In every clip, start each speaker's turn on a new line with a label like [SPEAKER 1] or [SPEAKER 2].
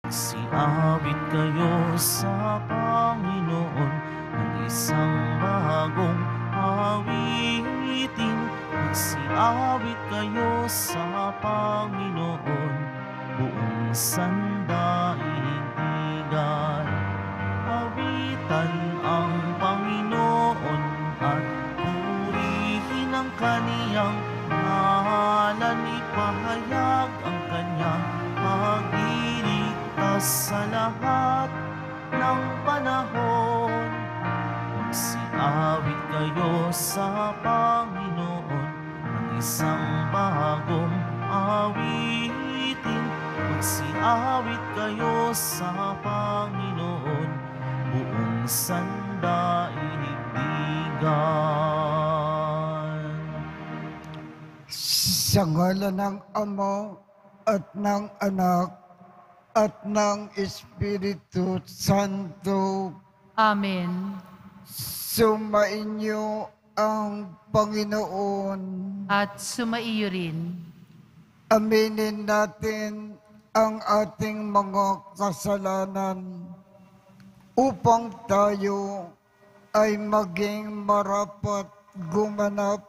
[SPEAKER 1] Magsiawit kayo sa Panginoon ng isang bagong awitin. Magsiawit kayo sa Panginoon, buong sandaigdigan. Awitan ang Panginoon at purihin ang kaniyang ngalan. Ipahayag ang kanyang pagliligtas sa lahat ng panahon. Magsiawit kayo sa Panginoon ng isang bagong awitin. Magsiawit kayo sa Panginoon, buong sandaigdigan.
[SPEAKER 2] Sa ngalan ng Ama at ng Anak at ng Espiritu Santo.
[SPEAKER 3] Amen.
[SPEAKER 2] Sumainyo ang Panginoon.
[SPEAKER 3] At sumaiyo rin.
[SPEAKER 2] Aminin natin ang ating mga kasalanan upang tayo ay maging marapat gumanap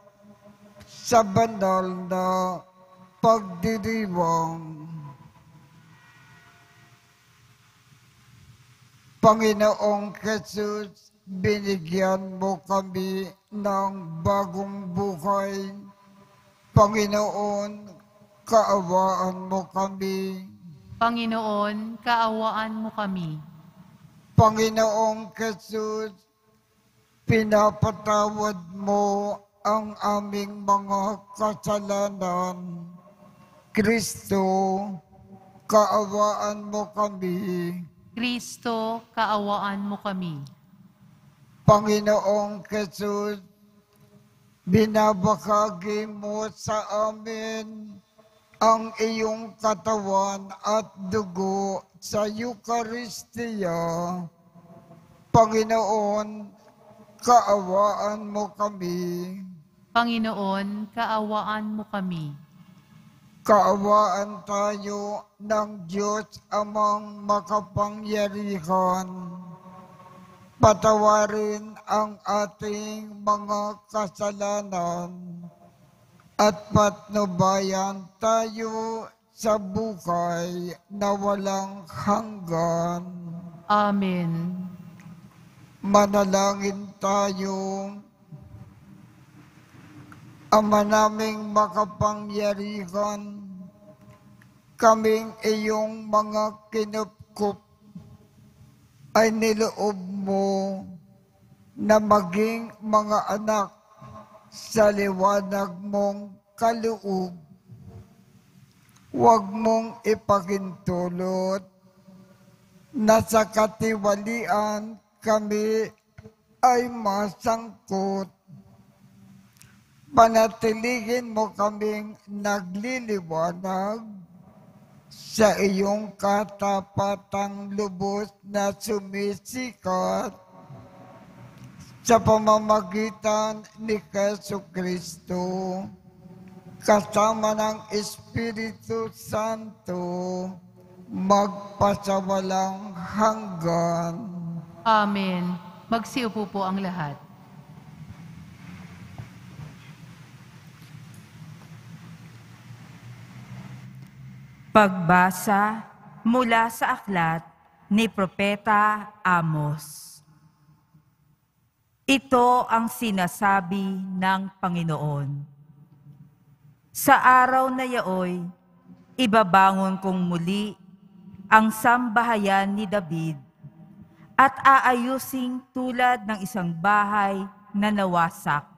[SPEAKER 2] sa banal na pagdiriwang. Panginoong Jesus, binigyan mo kami ng bagong buhay. Panginoon, kaawaan mo kami.
[SPEAKER 3] Panginoon, kaawaan mo kami.
[SPEAKER 2] Panginoong Jesus, pinapatawad mo ang aming mga kasalanan. Kristo, kaawaan mo kami.
[SPEAKER 3] Kristo, kaawaan mo kami.
[SPEAKER 2] Panginoong Jesus, binabahagi mo sa amin ang iyong katawan at dugo sa Eucharistia. Panginoon, kaawaan mo kami.
[SPEAKER 3] Panginoon, kaawaan mo kami.
[SPEAKER 2] Kaawaan tayo ng Diyos Amang makapangyarihan. Patawarin ang ating mga kasalanan at patnubayan tayo sa buhay na walang hanggan.
[SPEAKER 3] Amen.
[SPEAKER 2] Manalangin tayo. Ama naming makapangyarihan, kaming iyong mga kinupkup ay niloob mo na maging mga anak sa liwanag mong kaloob. Huwag mong ipagintulot na sa katiwalian kami ay masangkot. Panatilihin mo kaming nagliliwanag sa iyong katapatang lubos na sumisikat sa pamamagitan ni Jesucristo, kasama ng Espiritu Santo, magpasawalang hanggan.
[SPEAKER 3] Amen. Magsiupo po ang lahat.
[SPEAKER 4] Pagbasa mula sa aklat ni Propeta Amos. Ito ang sinasabi ng Panginoon. Sa araw na yaoy, ibabangon kong muli ang sambahayan ni David at aayusing tulad ng isang bahay na nawasak.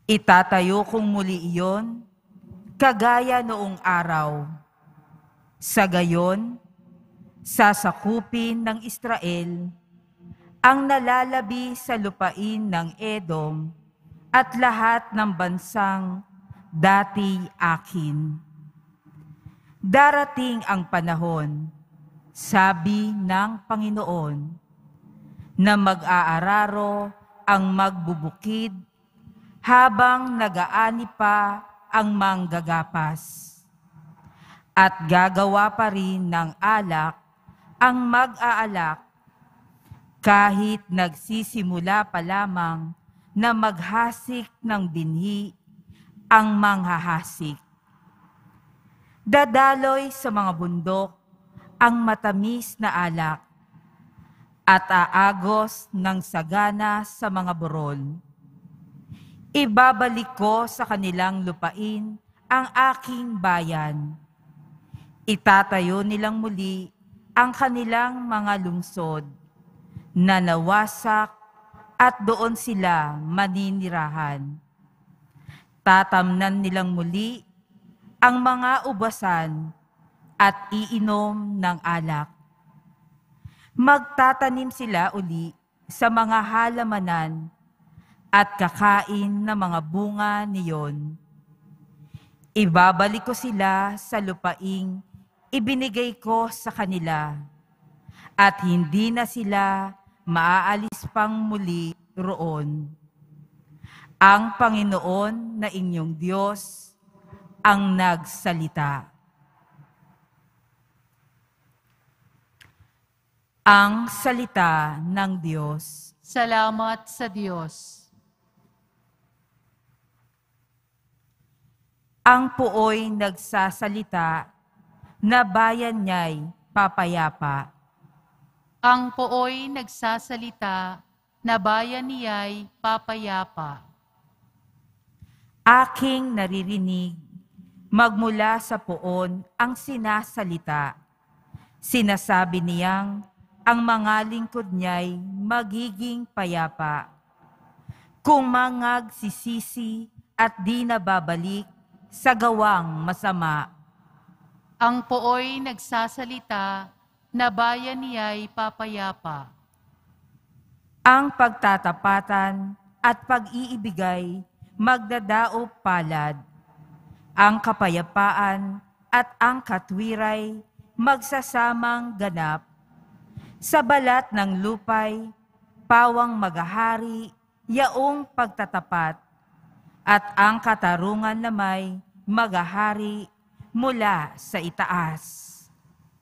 [SPEAKER 4] Itatayo kong muli iyon kagaya noong araw. Sa gayon, sasakupin ng Israel ang nalalabi sa lupain ng Edom at lahat ng bansang dati akin. Darating ang panahon, sabi ng Panginoon, na mag-aararo ang magbubukid habang nagaani pa ang manggagapas. at gagawa pa rin ng alak ang mag-aalak kahit nagsisimula pa lamang na maghasik ng binhi ang manghahasik. Dadaloy sa mga bundok ang matamis na alak at aagos ng sagana sa mga burol. Ibabalik ko sa kanilang lupain ang aking bayan. Itatayo nilang muli ang kanilang mga lungsod na nawasak at doon sila maninirahan. Tatamnan nilang muli ang mga ubasan at iinom ng alak. Magtatanim sila uli sa mga halamanan at kakain ng mga bunga niyon. Ibabalik ko sila sa lupaing ibinigay ko sa kanila, at hindi na sila maaalis pang muli roon. Ang Panginoon na inyong Diyos ang nagsalita. Ang salita ng Diyos.
[SPEAKER 3] Salamat sa Diyos.
[SPEAKER 4] Ang puoy nagsasalita na bayan niya'y papayapa.
[SPEAKER 3] Ang pooy nagsasalita na bayan niya'y papayapa.
[SPEAKER 4] Aking naririnig magmula sa poon ang sinasalita. Sinasabi niyang ang mga lingkod niya'y magiging payapa. Kung mangagsisisi at di nababalik sa gawang masama.
[SPEAKER 3] Ang pooy nagsasalita na bayan niya'y papayapa.
[SPEAKER 4] Ang pagtatapatan at pag-iibigay magdadaop palad. Ang kapayapaan at ang katwiray magsasamang ganap. Sa balat ng lupay, pawang maghahari, yaong pagtatapat, at ang katarungan na may maghahari mula sa itaas.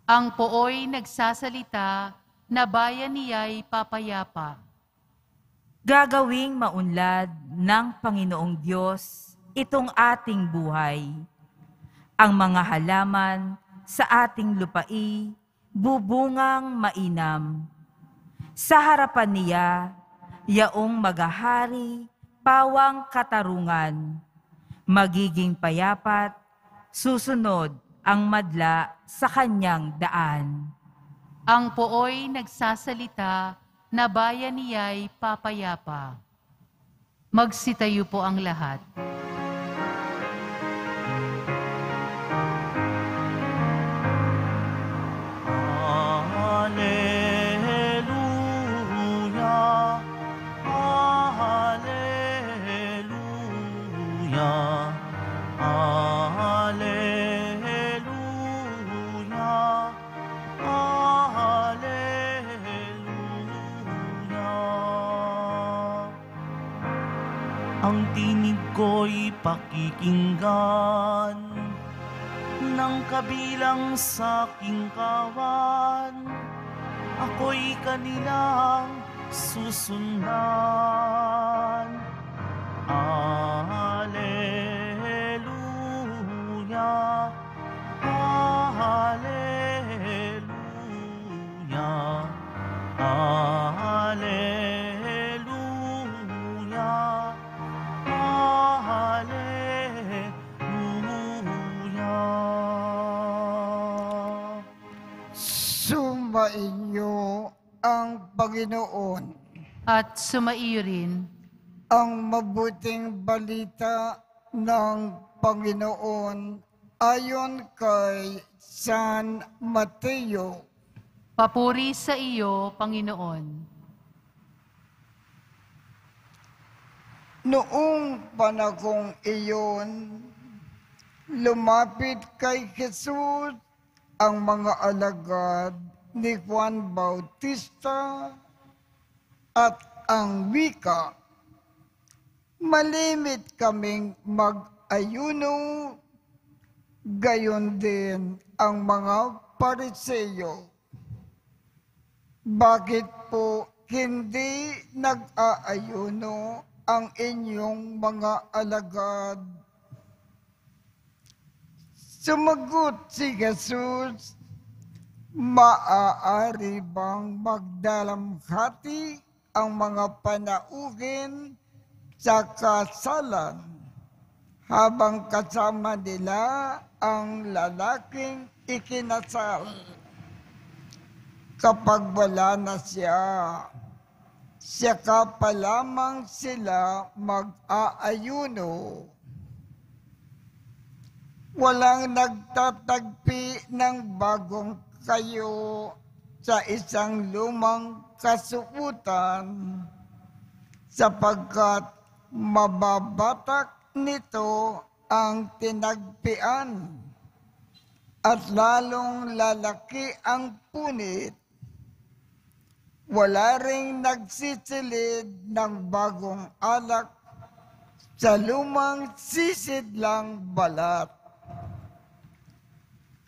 [SPEAKER 3] Ang pooy nagsasalita na bayan niya'y papayapa.
[SPEAKER 4] Gagawing maunlad ng Panginoong Diyos itong ating buhay. Ang mga halaman sa ating lupai bubungang mainam. Sa harapan niya, yaong maghahari, pawang katarungan, magiging payapat, susunod ang madla sa kanyang daan.
[SPEAKER 3] Ang pooy nagsasalita na bayan niya'y papayapa. Magsitayo po ang lahat.
[SPEAKER 1] Hallelujah, Hallelujah, Hallelujah, Hallelujah. Ang tinig ko'y pakikinggan ng kabilang sa aking kawan, ako'y kanilang susundan. Alleluia, Alleluia, Alleluia, Alleluia.
[SPEAKER 2] Sumainyo ang Panginoon.
[SPEAKER 3] At sumaiyo rin
[SPEAKER 2] Ang mabuting balita ng Panginoon ayon kay San Mateo.
[SPEAKER 3] papuri sa iyo, Panginoon.
[SPEAKER 2] Noong panahong iyon, lumapit kay Jesus ang mga alagad ni Juan Bautista at ang wika, malimit kaming mag-ayuno gayon din ang mga Pariseo. Bakit po hindi nag-aayuno ang inyong mga alagad? Sumagot si Jesus, maaari bang magdalamhati ang mga panauhin sa kasalan habang kasama nila ang lalaking ikinasal? Kapag wala na siya, saka pa lamang sila mag-aayuno. Walang nagtatagpi ng bagong kayo sa isang lumang kasuotan, sapagkat mababatak nito ang tinagpian at lalong lalaki ang punit. Wala ring nagsisilid ng bagong alak sa lumang sisidlang balat.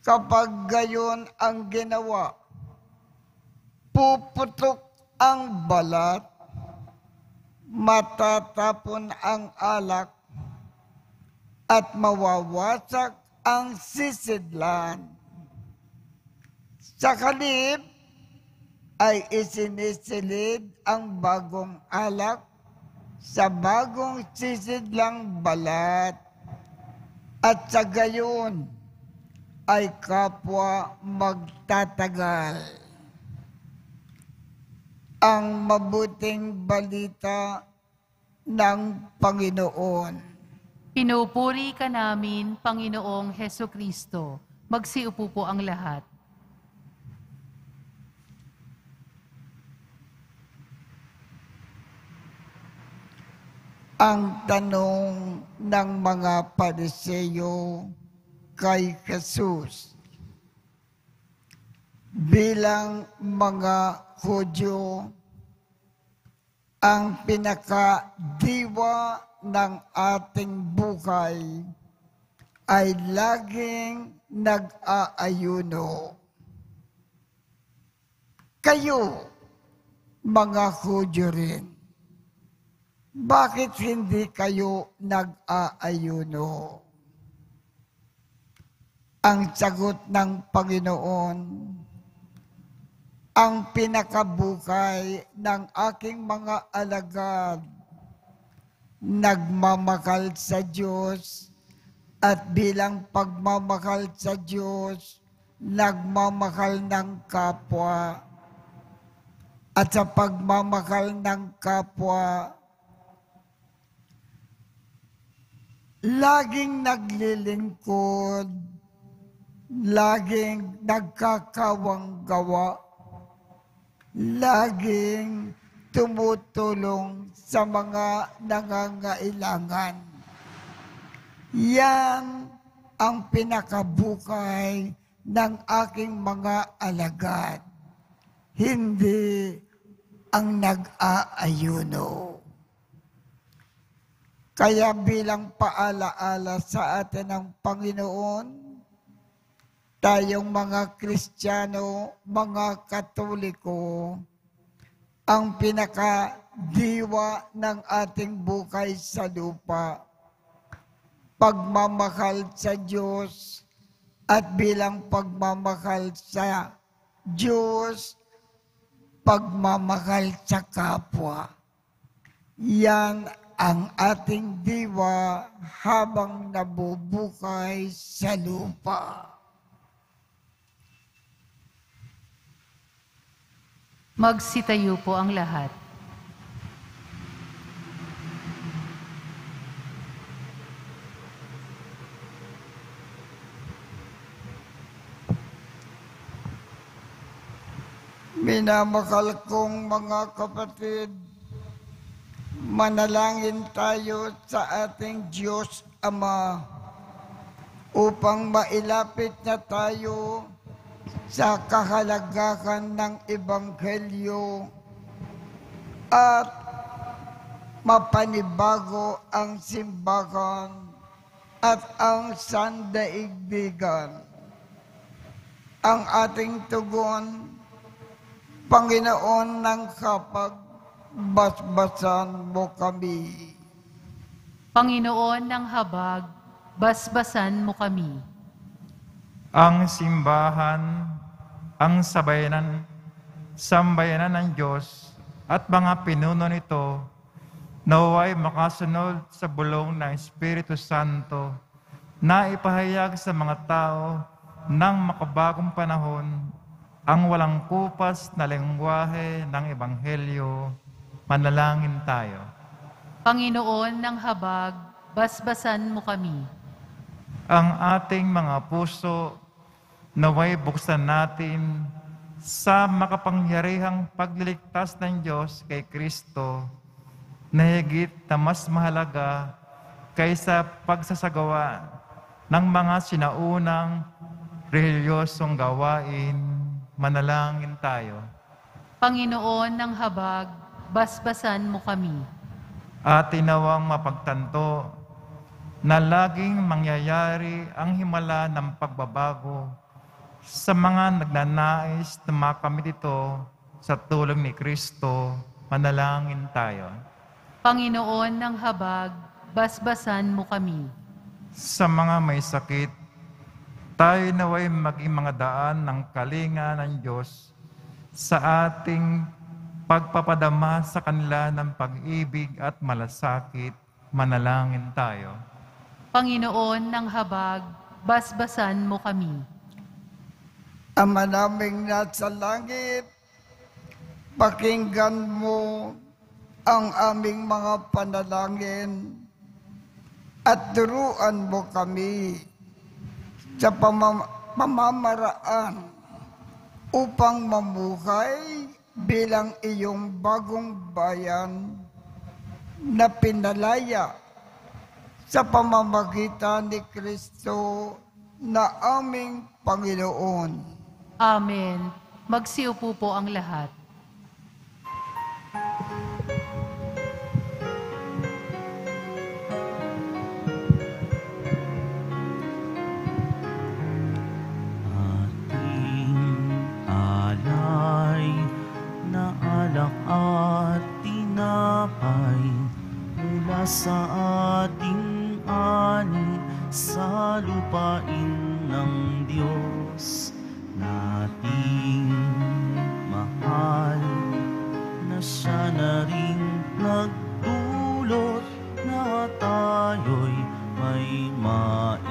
[SPEAKER 2] Kapag gayon ang ginawa, puputok ang balat, matatapon ang alak, at mawawasak ang sisidlan. Sa kalip ay isinisilid ang bagong alak sa bagong sisidlang balat, at sa gayon ay kapwa magtatagal. Ang mabuting balita ng Panginoon.
[SPEAKER 3] Pinupuri ka namin, Panginoong Heso Kristo. Magsiupo po ang lahat.
[SPEAKER 2] Ang tanong ng mga Pariseo kay Jesus. Bilang mga Hudyo, ang pinakadiwa ng ating buhay ay laging nag-aayuno. Kayo, mga Hudyo rin, bakit hindi kayo nag-aayuno? Ang sagot ng Panginoon, ang pinakabukay ng aking mga alagad, nagmamahal sa Diyos, at bilang pagmamahal sa Diyos, nagmamahal ng kapwa. At sa pagmamahal ng kapwa, laging naglilingkod, laging nagkakawang gawa, laging tumutulong sa mga nangangailangan. Yan ang pinakabukay ng aking mga alagad, hindi ang nag-aayuno. Kaya bilang paalaala sa atin ng Panginoon, tayong mga Kristiyano, mga Katoliko, ang pinakadiwa ng ating buhay sa lupa, pagmamahal sa Diyos, at bilang pagmamahal sa Diyos, pagmamahal sa kapwa. Yan ang ating diwa habang nabubuhay sa lupa.
[SPEAKER 3] Magsitayo po ang lahat.
[SPEAKER 2] Minamahal kong mga kapatid, manalangin tayo sa ating Diyos Ama upang mailapit na tayo sa kahalagahan ng Ebanghelyo at mapanibago ang simbahan at ang sandaigdigan. Ang ating tugon, Panginoon, ng basbasan mo kami.
[SPEAKER 3] Panginoon ng habag, basbasan mo kami.
[SPEAKER 5] Ang simbahan, ang sambayanan ng Diyos at mga pinuno nito naway makasunod sa bulong ng Espiritu Santo na ipahayag sa mga tao ng makabagong panahon ang walang kupas na lengguwahe ng Ebanghelyo. Manalangin tayo.
[SPEAKER 3] Panginoon ng habag, basbasan mo kami.
[SPEAKER 5] Ang ating mga puso naway buksan natin sa makapangyarihang pagliligtas ng Diyos kay Kristo na higit na mas mahalaga kaysa pagsasagawa ng mga sinaunang relihiyosong gawain. Manalangin tayo.
[SPEAKER 3] Panginoon ng habag, basbasan mo kami.
[SPEAKER 5] At tinawang mapagtanto na laging mangyayari ang himala ng pagbabago sa mga nagnanais na makamit ito sa tulong ni Kristo. Manalangin tayo.
[SPEAKER 3] Panginoon ng habag, basbasan mo kami.
[SPEAKER 5] Sa mga may sakit, tayo naway maging mga daan ng kalinga ng Diyos sa ating pagpapadama sa kanila ng pag-ibig at malasakit. Manalangin tayo.
[SPEAKER 3] Panginoon ng habag, basbasan mo kami.
[SPEAKER 2] Ama naming nasa langit, pakinggan mo ang aming mga panalangin at turuan mo kami sa pamamaraan upang mamuhay bilang iyong bagong bayan na pinalaya sa pamamagitan ni Kristo na aming Panginoon.
[SPEAKER 3] Amen. Magsiupo po ang lahat.
[SPEAKER 1] At tinapay mula sa ating ani sa lupain ng Diyos nating mahal, na siya na rin nagdulot na tayo'y may maihain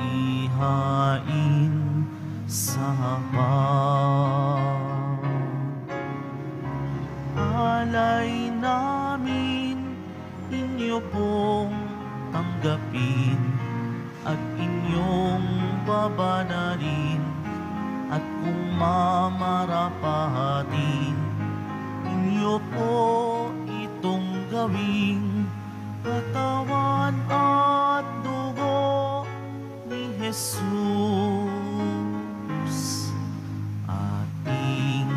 [SPEAKER 1] sa hapag. Alay namin inyo pong tanggapin at inyong babanalin, at kung mamarapatin, inyo po itong gawing katawan at dugo ni Jesus, ating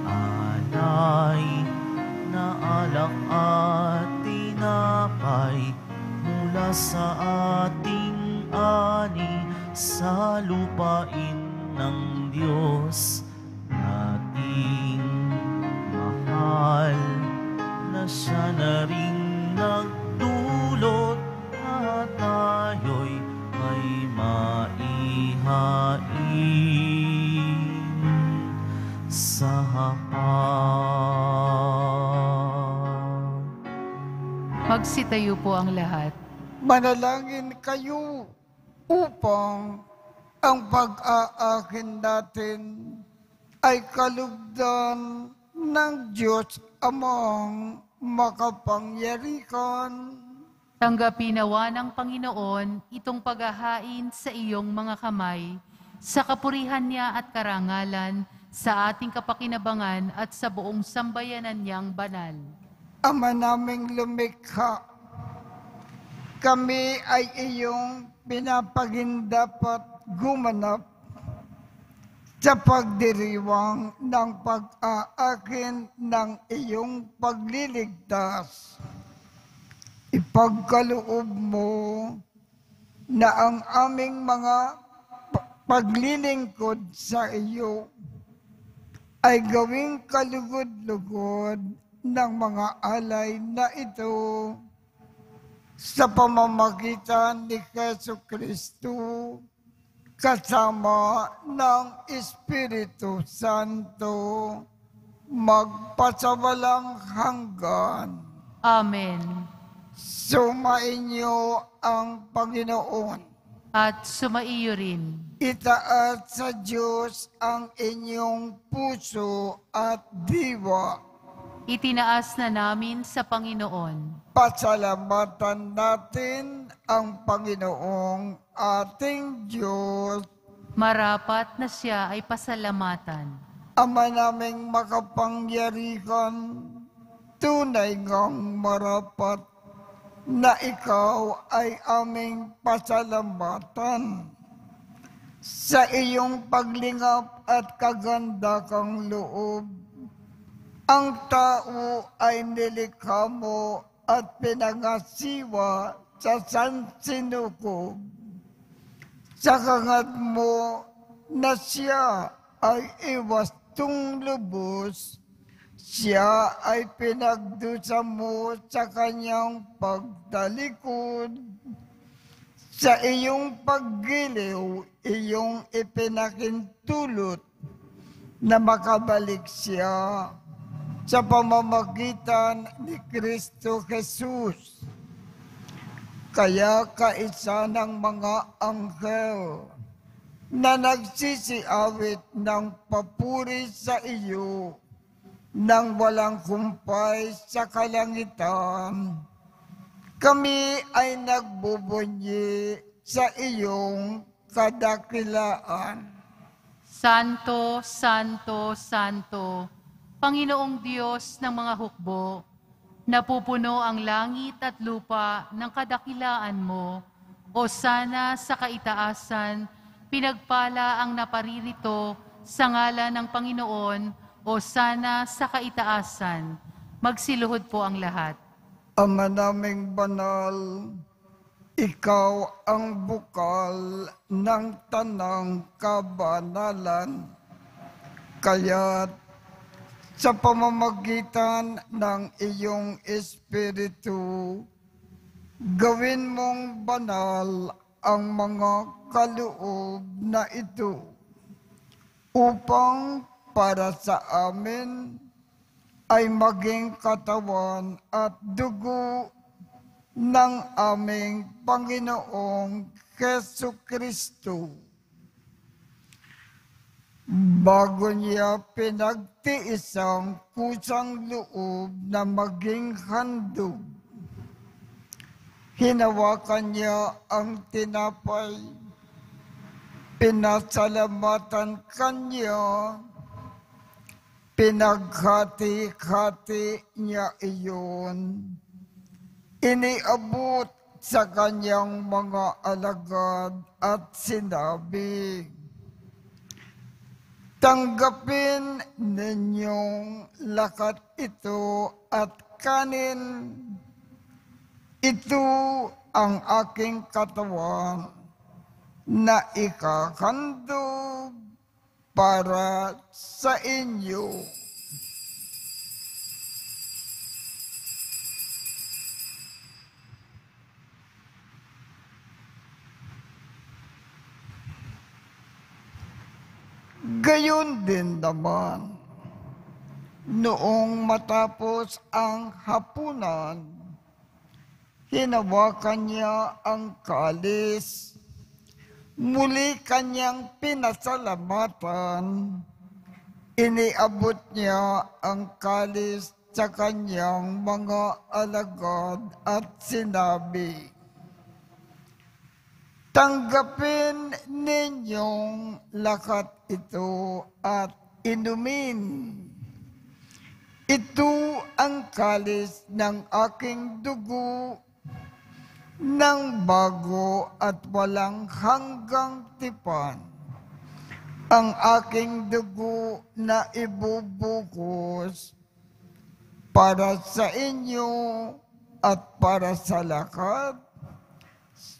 [SPEAKER 1] alay na alak at tinapay mula sa ating ani sa lupain ng Diyos nating mahal, na siya na rin nagdulot na tayo'y may maihain sa hapag.
[SPEAKER 3] Magsitayo po ang lahat.
[SPEAKER 2] Manalangin kayo upang ang pag-aakin natin ay kalugdan ng Diyos Amang makapangyarihan.
[SPEAKER 3] Tanggapin nawa ng Panginoon itong paghahain sa iyong mga kamay, sa kapurihan niya at karangalan, sa ating kapakinabangan at sa buong sambayanan niyang banal.
[SPEAKER 2] Ama naming lumikha, kami ay iyong pinapagindapat gumanap sa pagdiriwang ng pag-aakin ng iyong pagliligtas. Ipagkaloob mo na ang aming mga paglilingkod sa iyo ay gawing kalugod-lugod ng mga alay na ito sa pamamagitan ni Jesucristo kasama ng Espiritu Santo magpasawalang hanggan.
[SPEAKER 3] Amen.
[SPEAKER 2] Sumainyo ang Panginoon.
[SPEAKER 3] At sumaiyo rin.
[SPEAKER 2] Itaas sa Diyos ang inyong puso at diwa.
[SPEAKER 3] Itinaas na namin sa Panginoon.
[SPEAKER 2] Pasalamatan natin ang Panginoong ating Diyos.
[SPEAKER 3] Marapat na siya ay pasalamatan.
[SPEAKER 2] Ama naming makapangyarihan, tunay ngang marapat na ikaw ay aming pasalamatan sa iyong paglingap at kaganda kang loob. Ang tao ay nilikha mo at pinangasiwa sa sansinukob. Sa hangad mo na siya ay iwastong lubos, siya ay pinagdusa mo sa kanyang pagtalikod. Sa iyong paggiliw, iyong ipinakintulot na makabalik siya sa pamamagitan ni Kristo Jesus. Kaya kaisa ng mga anghel na nagsisiawit ng papuri sa iyo nang walang kumpay sa kalangitan, kami ay nagbubunyi sa iyong kadakilaan.
[SPEAKER 3] Santo, Santo, Santo, Panginoong Diyos ng mga hukbo, napupuno ang langit at lupa ng kadakilaan mo, o sana sa kaitaasan, pinagpala ang naparirito sa ngalan ng Panginoon, o sana sa kaitaasan. Magsiluhod po ang lahat.
[SPEAKER 2] Ama naming banal, ikaw ang bukal ng tanang kabanalan. Kaya't sa pamamagitan ng iyong Espiritu, gawin mong banal ang mga kaloob na ito upang para sa amin ay maging katawan at dugo ng aming Panginoong Jesucristo. Bago niya pinagtiis ang kusang loob na maging handog, hinawakan niya ang tinapay, pinasalamatan kanya, pinaghati-hati niya iyon, iniabot sa kanyang mga alagad at sinabi, tanggapin ninyong lakat ito at kanin. Ito ang aking katawan na ikakandog para sa inyo. Gayon din naman, noong matapos ang hapunan, hinawakan niya ang kalis, muli kanyang pinasalamatan, iniabot niya ang kalis sa kanyang mga alagad at sinabi, tanggapin ninyong lakat ito at inumin. Ito ang kalis ng aking dugo ng bago at walang hanggang tipan. Ang aking dugo na ibubukos para sa inyo at para sa lakat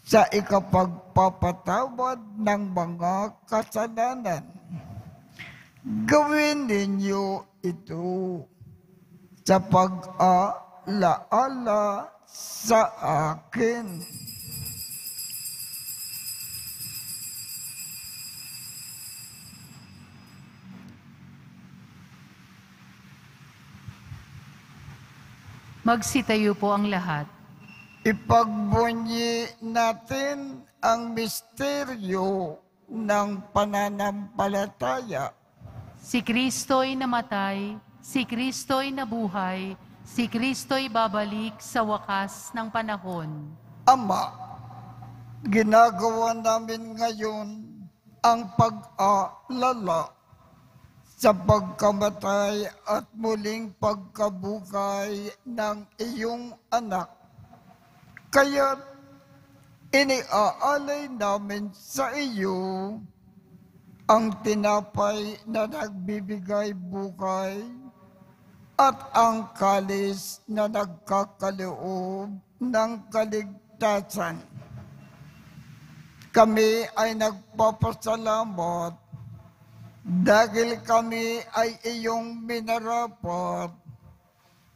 [SPEAKER 2] sa ikapagpapatawad ng mga kasalanan. Gawin ninyo ito sa pag-alaala sa akin.
[SPEAKER 3] Magsitayo po ang lahat.
[SPEAKER 2] Ipagbunyi natin ang misteryo ng pananampalataya.
[SPEAKER 3] Si Kristo'y namatay, si Kristo'y nabuhay, si Kristo'y babalik sa wakas ng panahon.
[SPEAKER 2] Ama, ginagawa namin ngayon ang pag-aalala sa pagkamatay at muling pagkabuhay ng iyong anak. Kaya iniaalay namin sa iyo ang tinapay na nagbibigay buhay at ang kalis na nagkakaloob ng kaligtasan. Kami ay nagpapasalamat dahil kami ay iyong minarapat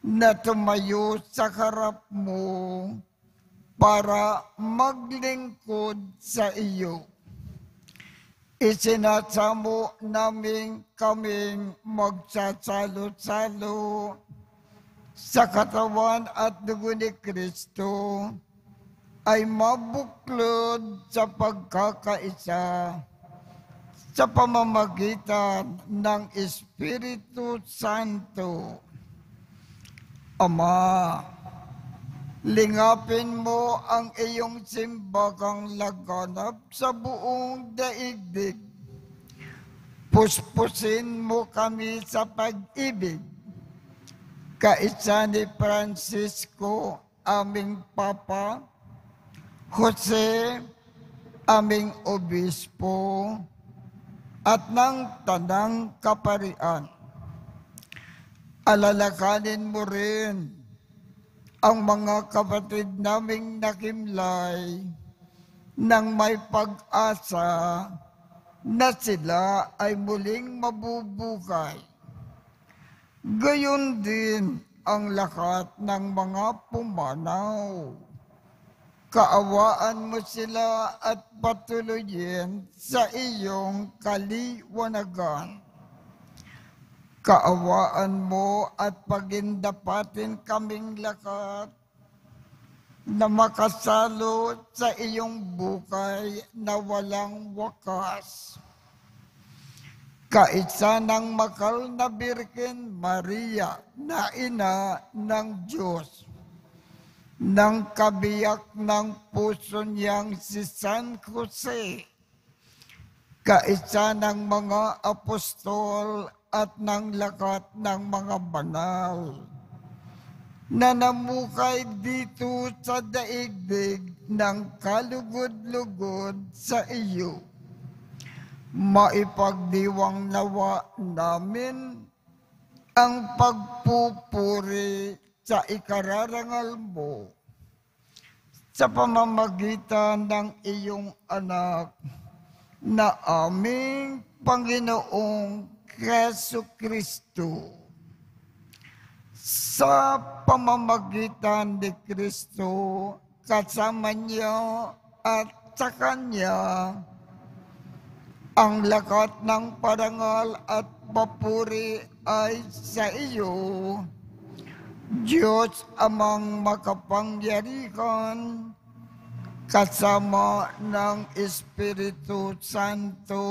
[SPEAKER 2] na tumayo sa harap mo para maglingkod sa iyo. Isinasamo namin kaming magsasalo-salo sa katawan at dugo ni Kristo ay mabuklod sa pagkakaisa sa pamamagitan ng Espiritu Santo. Ama, lingapin mo ang iyong simbahang laganap sa buong daigdig. Puspusin mo kami sa pag-ibig. Kaisa ni Francisco, aming Papa, Jose, aming Obispo, at ng Tanang Kaparian. Alalakanin mo rin ang mga kapatid naming nakimlay nang may pag-asa na sila ay muling mabubuhay. Gayon din ang lahat ng mga pumanaw. Kaawaan mo sila at patuloyin sa iyong kaliwanagan. Kaawaan mo at pagindapatin kaming lahat na makasalo sa iyong buhay na walang wakas. Kaisa ng makal na Birhen Maria na ina ng Diyos, ng kabiyak ng puso niyang si San Jose, kaisa ng mga apostol at ng lahat ng mga banal na namukay dito sa daigdig ng kalugod-lugod sa iyo. Maipagdiwang nawa namin ang pagpupuri sa ikararangal mo sa pamamagitan ng iyong anak na aming Panginoong Jesucristo. Sa pamamagitan ni Kristo, kasama niya at sa Kanya, ang lahat ng parangal at papuri ay sa iyo, Diyos amang makapangyarihan, kasama ng Espiritu Santo,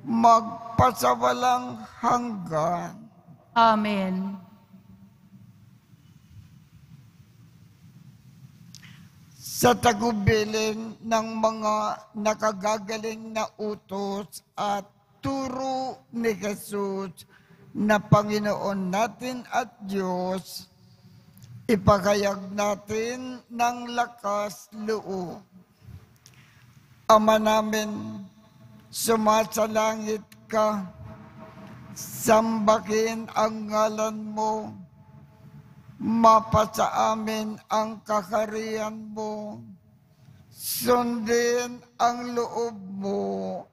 [SPEAKER 2] magpasawalang hanggan.
[SPEAKER 3] Amen.
[SPEAKER 2] Sa tagubilin ng mga nakagagaling na utos at turo ni Jesus na Panginoon natin at Diyos, ipagayag natin ng lakas loob. Ama namin, sumasalangit ka, sambahin ang ngalan mo, mapasa amin ang kaharian mo, Sundin ang loob mo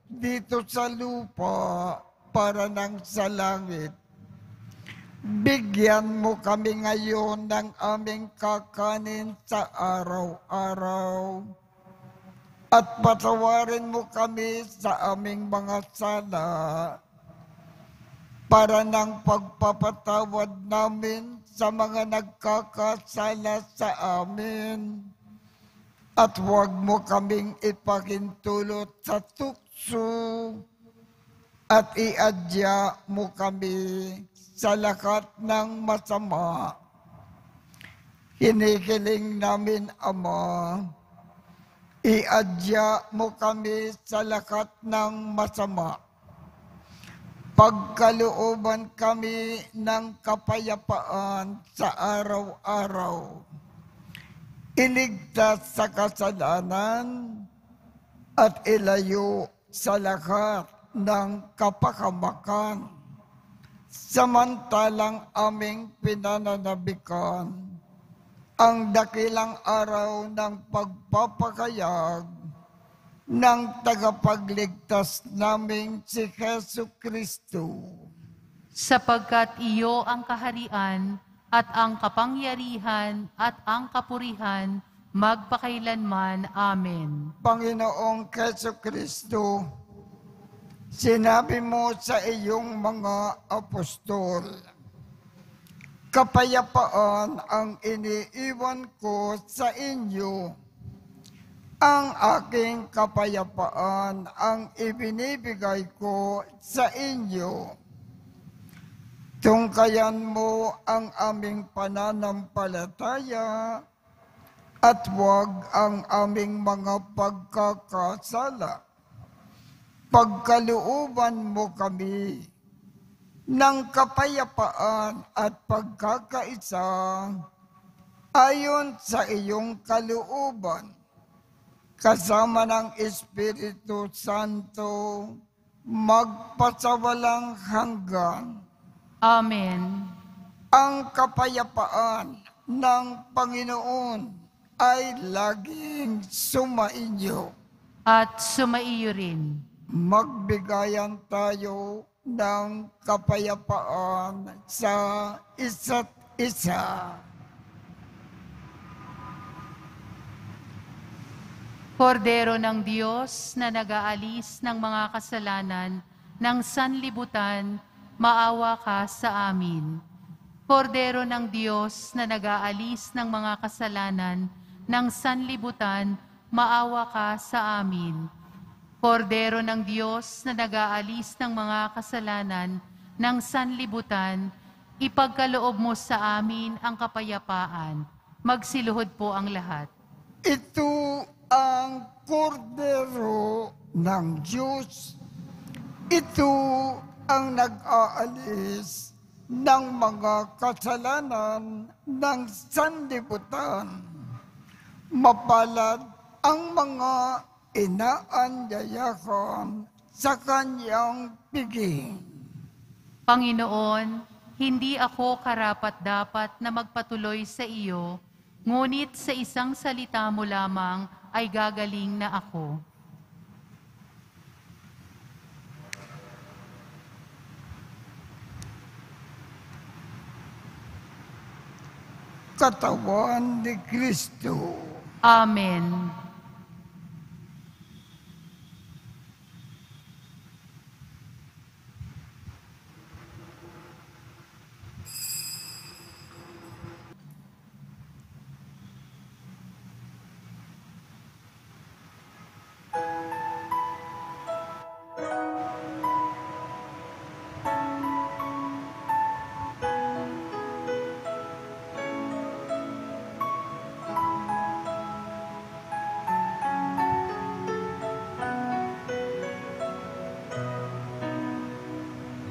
[SPEAKER 2] dito sa lupa para nang sa langit. Bigyan mo kami ngayon ng aming kakanin sa araw-araw. At patawarin mo kami sa aming mga sala para ng pagpapatawad namin sa mga nagkakasala sa amin. At huwag mo kaming ipakintulot sa tukso at iadya mo kami sa lakat ng masama. Hinihiling namin, Ama, iadya mo kami sa lakat ng masama. Pagkalooban kami ng kapayapaan sa araw-araw. Iligtas sa kasalanan at ilayo sa lahat ng kapakamakan. Samantalang aming pinananabikan ang dakilang araw ng pagpapakayag ng tagapagligtas naming si Jesu Kristo.
[SPEAKER 3] Sapagkat iyo ang kaharian at ang kapangyarihan at ang kapurihan magpakailanman. Amen.
[SPEAKER 2] Panginoong Jesu Kristo, sinabi mo sa iyong mga apostol, kapayapaan ang iniiwan ko sa inyo. Ang aking kapayapaan ang ibinibigay ko sa inyo. Tungkayan mo ang aming pananampalataya at huwag ang aming mga pagkakasala. Pagkalooban mo kami ng kapayapaan at pagkakaisa ayon sa iyong kalooban, kasama ng Espiritu Santo, magpasawalang hanggan.
[SPEAKER 3] Amen.
[SPEAKER 2] Ang kapayapaan ng Panginoon ay laging sumainyo.
[SPEAKER 3] At sumaiyo rin.
[SPEAKER 2] Magbigayan tayo ng kapayapaan sa isa't isa.
[SPEAKER 3] Kordero ng Diyos na nag-aalis ng mga kasalanan ng sanlibutan, maawa ka sa amin. Kordero ng Diyos na nag-aalis ng mga kasalanan ng sanlibutan, maawa ka sa amin. Kordero ng Diyos na nag-aalis ng mga kasalanan ng sanlibutan, ipagkaloob mo sa amin ang kapayapaan. Magsiluhod po ang lahat.
[SPEAKER 2] Ito ang kordero ng Diyos. Ito ang nag-aalis ng mga kasalanan ng sanlibutan. Mapalad ang mga inaanyayahan sa kanyang piging.
[SPEAKER 3] Panginoon, hindi ako karapat-dapat na magpatuloy sa iyo, ngunit sa isang salita mo lamang ay gagaling na ako.
[SPEAKER 2] Katawan ni Kristo.
[SPEAKER 3] Amen.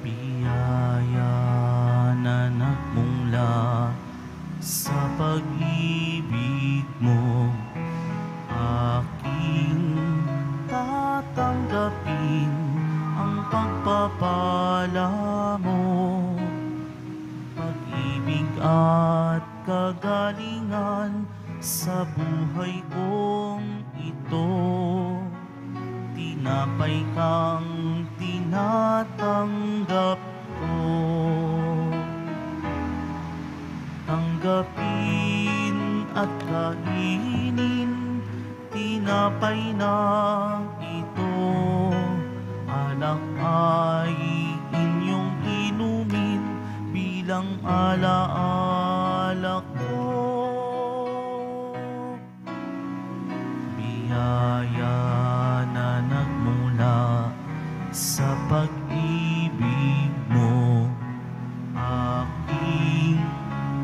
[SPEAKER 1] Biyaya na nagmula sa pag-ibig mo, aking tatanggapin ang pagpapala mo. Pag-ibig at kagalingan sa buhay kong ito. ito, tinapay kang tinatanggap ko. Tanggapin at kainin, tinapay na ito. Alak ay inyong inumin bilang alaala ko. Biyaya na nagmula sa pag-ibig mo, aking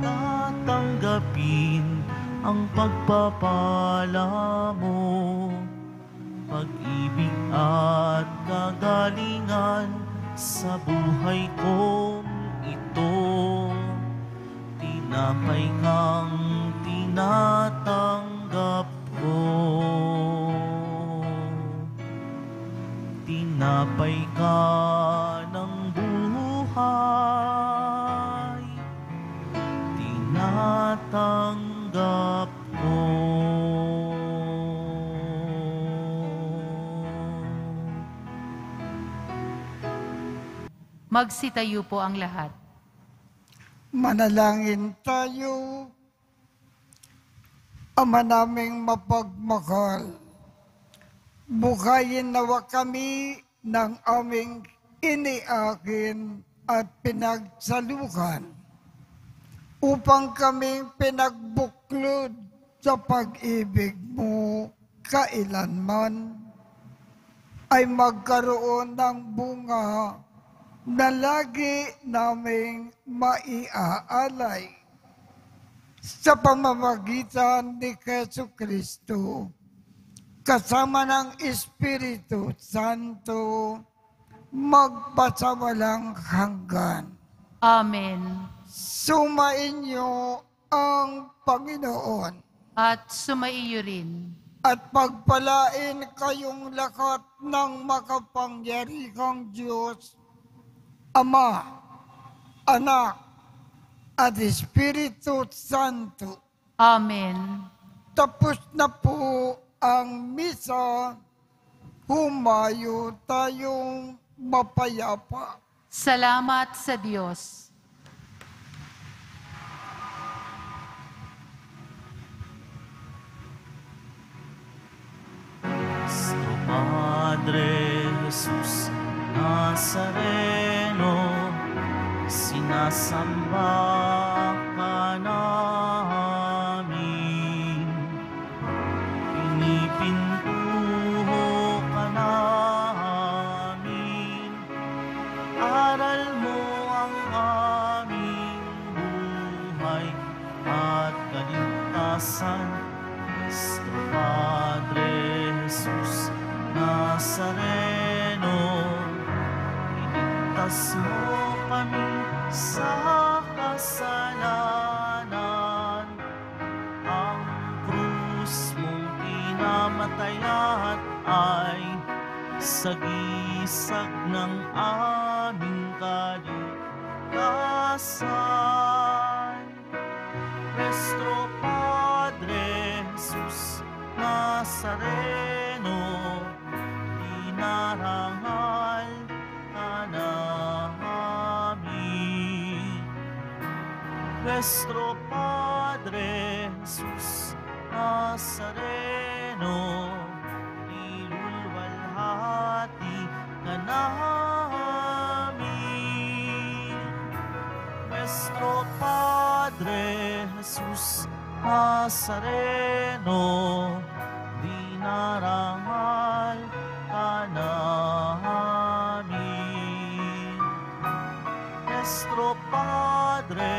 [SPEAKER 1] tatanggapin ang pagpapala mo. Pag-ibig at kagalingan sa buhay kong ito, tinapay kang tinatanggap ko. Tinapay ka ng buhay, tinatanggap ko.
[SPEAKER 3] Magsitayo po ang lahat.
[SPEAKER 2] Manalangin tayo. Ama naming mapagmahal, buhayin nawa kami ng aming iniakin at pinagsaluhan upang kami pinagbuklod sa pag-ibig mo kailanman ay magkaroon ng bunga na lagi naming maiaalay sa pamamagitan ni Jesucristo kasama ng Espiritu Santo magpasawalang hanggan.
[SPEAKER 3] Amen.
[SPEAKER 2] Sumainyo ang Panginoon
[SPEAKER 3] At sumaiyo rin.
[SPEAKER 2] at pagpalain kayong lahat ng makapangyarihang Diyos, Ama, Anak, at Espiritu Santo.
[SPEAKER 3] Amen.
[SPEAKER 2] Tapos na po ang misa, humayo tayong mapayapa.
[SPEAKER 3] Salamat sa Diyos.
[SPEAKER 1] Nuestro Padre Jesus Nazareno, sinasamba ka namin, pinipintuho ka namin, aral mo ang aming buhay at kaligtasan. Nuestro Padre Jesus Nazareno, iligtas mo kami sa kasalanan. Ang krus mong pinamatayan ay sagisag ng aming kaligtasan. Nuestro Padre Jesus Nazareno, dinarangal ka namin. Nuestro Padre Jesus Nazareno, nilulwalhati ka namin. Nuestro Padre Jesus Nazareno, dinarangal ka namin. Nuestro Padre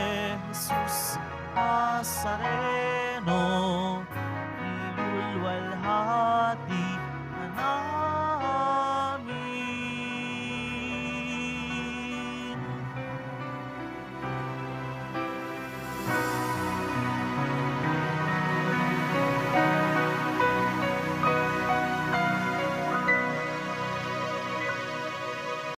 [SPEAKER 1] Jesus Nazareno,